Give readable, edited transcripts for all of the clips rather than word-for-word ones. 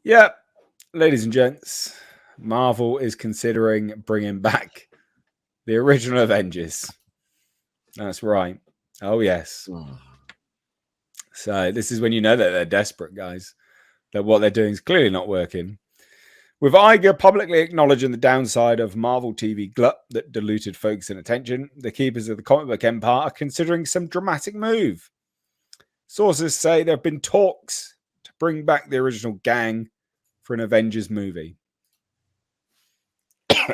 Yeah, ladies and gents, Marvel is considering bringing back the original Avengers. That's right. Oh, yes. So this is when you know that they're desperate, guys. That what they're doing is clearly not working. With Iger publicly acknowledging the downside of Marvel TV glut that diluted focus and attention, the keepers of the comic book empire are considering some dramatic move. Sources say there have been talks to bring back the original gang for an Avengers movie.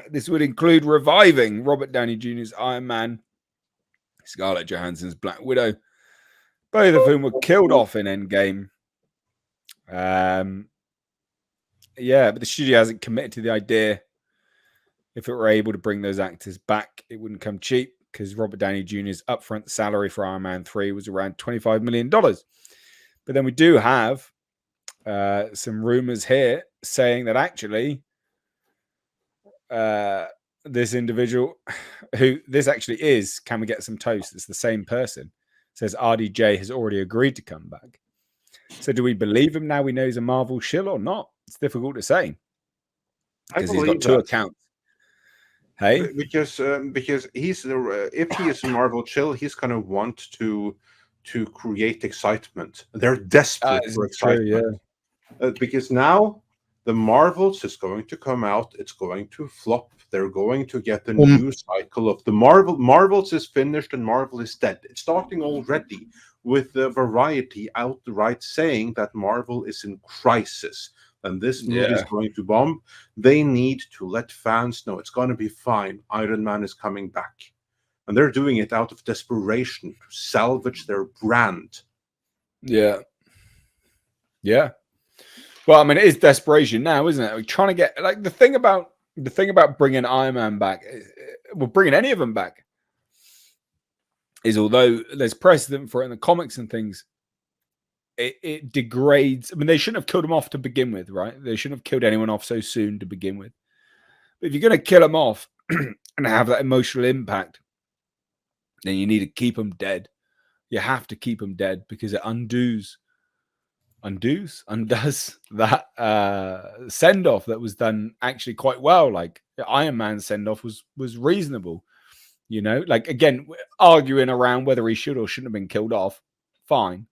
This would include reviving Robert Downey Jr.'s Iron Man, Scarlett Johansson's Black Widow, both of whom were killed off in Endgame. Yeah, but the studio hasn't committed to the idea. If it were able to bring those actors back, it wouldn't come cheap because Robert Downey Jr.'s upfront salary for Iron Man 3 was around $25 million. But then we do have some rumors here saying that actually this individual who this actually is, can we get some toast? It's the same person. Says RDJ has already agreed to come back. So do we believe him now we know he's a Marvel shill or not? It's difficult to say. Because he's got two accounts. Hey? Because he's if he is a Marvel shill, he's gonna want to create excitement. They're desperate for excitement. True, yeah. Because now the Marvels is going to come out. It's going to flop. They're going to get the new cycle of the Marvels is finished and Marvel is dead. It's starting already with the Variety outright saying that Marvel is in crisis and this movie is going to bomb. They need to let fans know it's going to be fine. Iron Man is coming back. And they're doing it out of desperation to salvage their brand. Yeah. Yeah. Well, I mean, it is desperation now, isn't it? We're trying to get like the thing about bringing Iron Man back, well, bringing any of them back, is although there's precedent for it in the comics and things, it degrades. I mean, they shouldn't have killed him off to begin with, right? They shouldn't have killed anyone off so soon to begin with. But if you're going to kill them off and have that emotional impact, then you need to keep them dead. You have to keep them dead because it undoes that send off that was done actually quite well. Like Iron Man's send off was reasonable, you know. Like again, arguing around whether he should or shouldn't have been killed off, fine,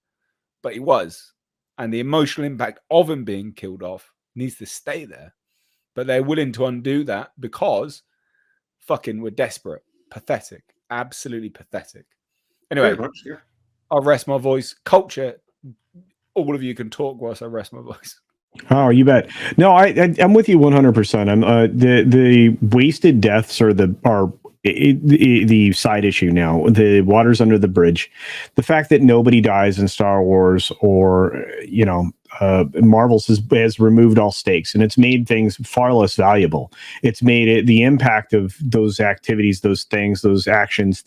but he was, and the emotional impact of him being killed off needs to stay there. But they're willing to undo that because fucking we're desperate, pathetic, absolutely pathetic. Anyway, I'll rest my voice. Culture. All of you can talk whilst I rest my voice. Oh, you bet. No, I'm with you 100%. I'm the wasted deaths are the side issue now. The water's under the bridge. The fact that nobody dies in Star Wars or Marvel's has removed all stakes, and it's made things far less valuable. It's made it the impact of those activities, those things, those actions.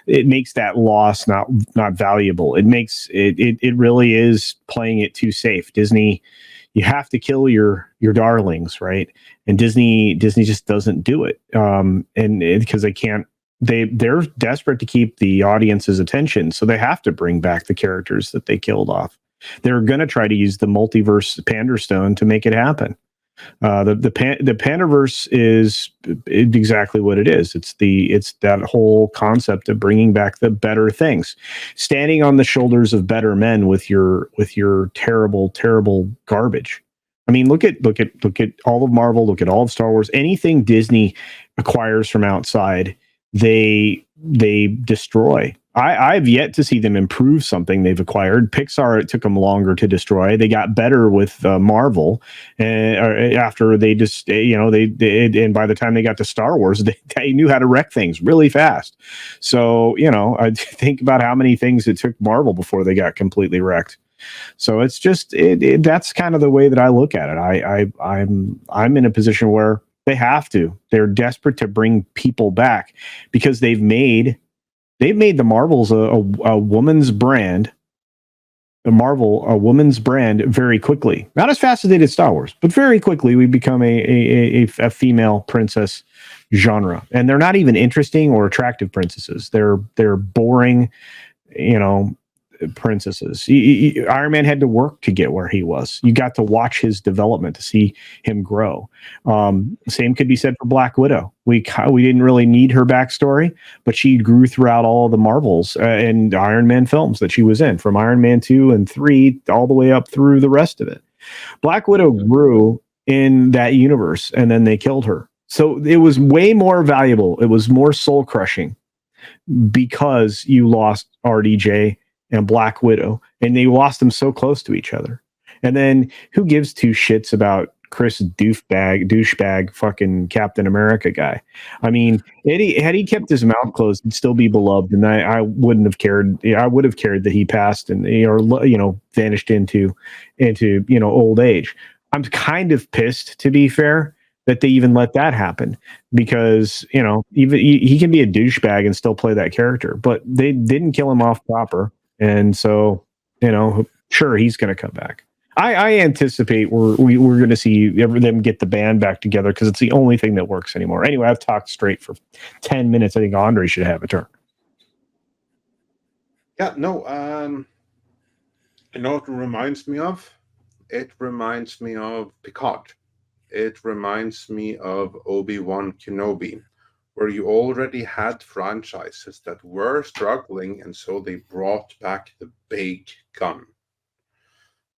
It makes that loss not valuable. It makes it really is playing it too safe. Disney, you have to kill your darlings, right? And Disney just doesn't do it, and because they can't. They're desperate to keep the audience's attention, so they have to bring back the characters that they killed off. They're going to try to use the multiverse Panderstone to make it happen. The Panderverse is exactly what it is. It's that whole concept of bringing back the better things, standing on the shoulders of better men with your terrible garbage. I mean, look at all of Marvel, look at all of Star Wars. Anything Disney acquires from outside, they destroy. I've yet to see them improve something they've acquired. Pixar, it took them longer to destroy. They got better with Marvel, after they just, and by the time they got to Star Wars, they knew how to wreck things really fast. So, I think about how many things it took Marvel before they got completely wrecked. So it's just, that's kind of the way that I look at it. I'm in a position where they have to. They're desperate to bring people back because they've made the Marvels a woman's brand. A woman's brand very quickly. Not as fast as they did Star Wars, but very quickly we become a female princess genre. And they're not even interesting or attractive princesses. They're boring, princesses. Iron Man had to work to get where he was. You got to watch his development to see him grow. Same could be said for Black Widow. We didn't really need her backstory, but she grew throughout all the Marvels and Iron Man films that she was in, from Iron Man 2 and 3 all the way up through the rest of it. Black Widow grew in that universe, and then they killed her. So it was way more valuable. It was more soul crushing because you lost RDJ and Black Widow, and they lost them so close to each other. And then who gives two shits about Chris douchebag, fucking Captain America guy? I mean, had he kept his mouth closed, he'd still be beloved, and I wouldn't have cared. I would have cared that he passed and vanished into old age. I'm kind of pissed, to be fair, that they even let that happen, because even he can be a douchebag and still play that character, but they didn't kill him off proper, and so sure, he's going to come back. I anticipate we're going to see them get the band back together, because it's the only thing that works anymore. Anyway, I've talked straight for 10 minutes. I think Andre should have a turn. Yeah, no. You know what it reminds me of? It reminds me of Picard. It reminds me of Obi-Wan Kenobi, where you already had franchises that were struggling, and so they brought back the big gun.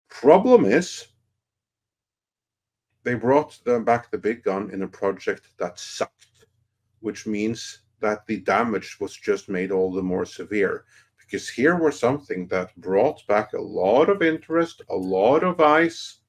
Problem is, they brought back the big gun in a project that sucked, which means that the damage was just made all the more severe. Because here was something that brought back a lot of interest, a lot of eyes,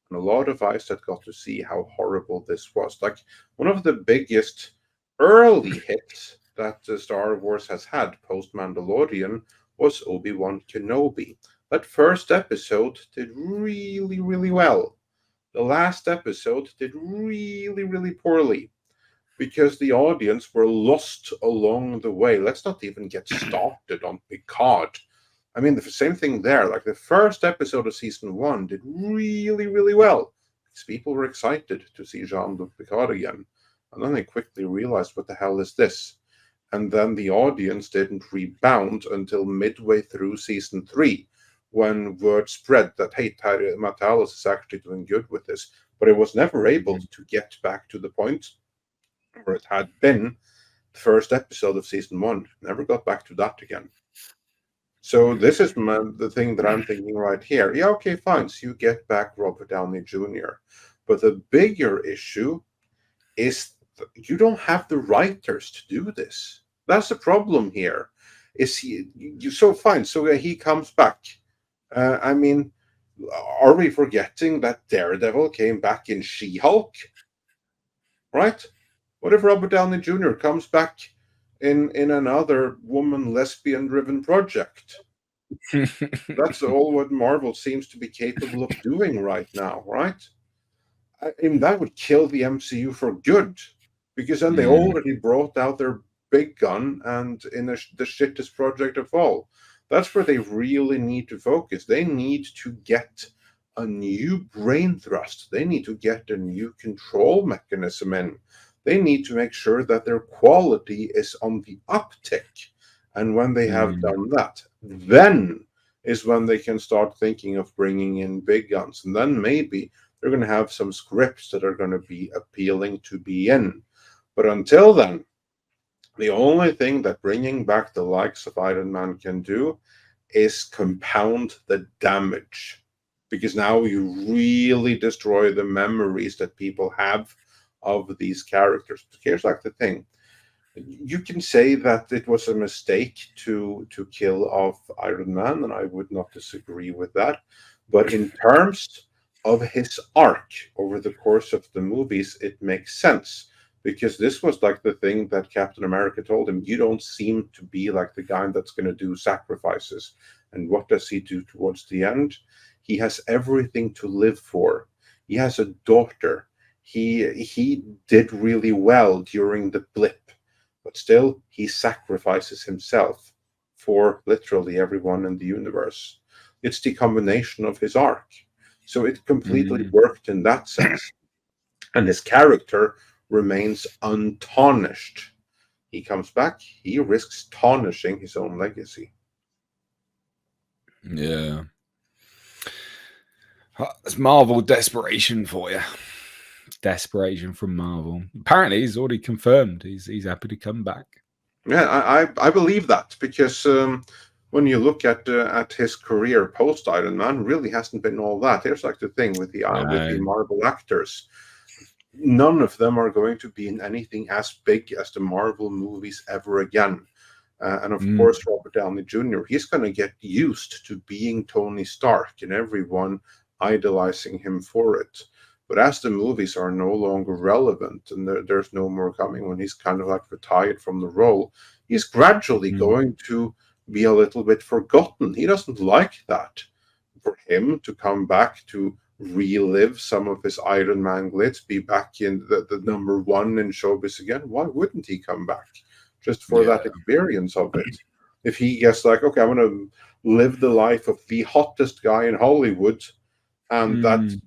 and a lot of eyes that got to see how horrible this was. Like, one of the biggest early hits that Star Wars has had post-Mandalorian was Obi-Wan Kenobi. That first episode did really, really well. The last episode did really, really poorly, because the audience were lost along the way. Let's not even get started on Picard. I mean, the same thing there. Like, the first episode of season 1 did really, really well, because people were excited to see Jean-Luc Picard again. And then they quickly realized, what the hell is this? And then the audience didn't rebound until midway through season 3, when word spread that, hey, Matalis is actually doing good with this. But it was never able to get back to the point where it had been the first episode of season 1. Never got back to that again. So this is the thing that I'm thinking right here. Yeah, okay, fine. So you get back Robert Downey Jr. But the bigger issue is you don't have the writers to do this. That's the problem here. Is so fine? So he comes back. I mean, are we forgetting that Daredevil came back in She-Hulk? Right? What if Robert Downey Jr. comes back in another woman lesbian-driven project? That's all what Marvel seems to be capable of doing right now, right? I mean, that would kill the MCU for good, because then they already brought out their big gun, and in the shittest project of all. That's where they really need to focus. They need to get a new brain thrust. They need to get a new control mechanism in. They need to make sure that their quality is on the uptick. And when they have done that, then is when they can start thinking of bringing in big guns. And then maybe they're going to have some scripts that are going to be appealing to be in. But until then, the only thing that bringing back the likes of Iron Man can do is compound the damage. Because now you really destroy the memories that people have of these characters. Here's like the thing. You can say that it was a mistake to kill off Iron Man, and I would not disagree with that. But in terms of his arc over the course of the movies, it makes sense. Because this was like the thing that Captain America told him, you don't seem to be like the guy that's going to do sacrifices. And what does he do towards the end? He has everything to live for. He has a daughter. He did really well during the blip, but still he sacrifices himself for literally everyone in the universe. It's the combination of his arc. So it completely worked in that sense. And his character remains untarnished. He comes back, he risks tarnishing his own legacy. Yeah. It's Marvel desperation for you. Desperation from Marvel. Apparently, he's already confirmed. He's happy to come back. Yeah, I believe that because when you look at his career post Iron Man, really hasn't been all that. Here's like the thing with the Marvel actors. None of them are going to be in anything as big as the Marvel movies ever again. And of course, Robert Downey Jr., he's going to get used to being Tony Stark and everyone idolizing him for it. But as the movies are no longer relevant and there's no more coming when he's kind of like retired from the role, he's gradually going to be a little bit forgotten. He doesn't like that. For him to come back to relive some of his Iron Man glitz, be back in the number one in showbiz again, why wouldn't he come back? Just for that experience of it. If he gets like, okay, I'm going to live the life of the hottest guy in Hollywood, and that,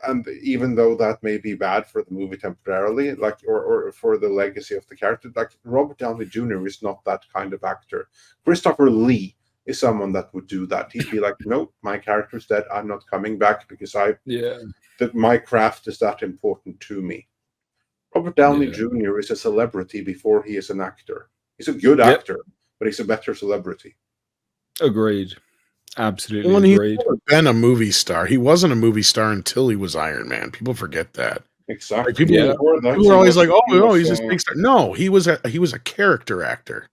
and even though that may be bad for the movie temporarily, like or for the legacy of the character, like Robert Downey Jr. is not that kind of actor. Christopher Lee is someone that would do that. He'd be like, nope, my character's dead. I'm not coming back because that my craft is that important to me. Robert Downey Jr. is a celebrity before he is an actor. He's a good actor, but he's a better celebrity. Agreed. Absolutely well, agreed. He's never been a movie star. He wasn't a movie star until he was Iron Man. People forget that. Exactly. Like people are always like, "Oh, he's a big star." No, he was a character actor.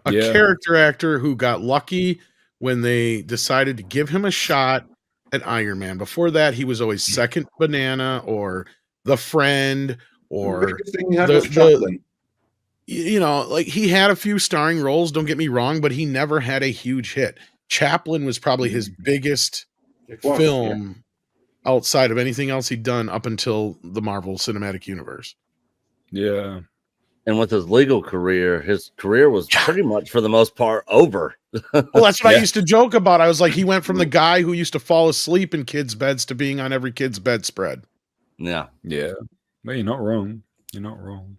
A character actor who got lucky when they decided to give him a shot at Iron Man. Before that, he was always second banana or the friend or you know, like he had a few starring roles, don't get me wrong, but he never had a huge hit. Chaplin was probably his biggest film outside of anything else he'd done up until the Marvel Cinematic Universe. Yeah. And with his legal career, his career was pretty much for the most part over. Well, that's what I used to joke about. I was like, he went from the guy who used to fall asleep in kids' beds to being on every kid's bedspread. Yeah. Yeah. Well, you're not wrong. You're not wrong.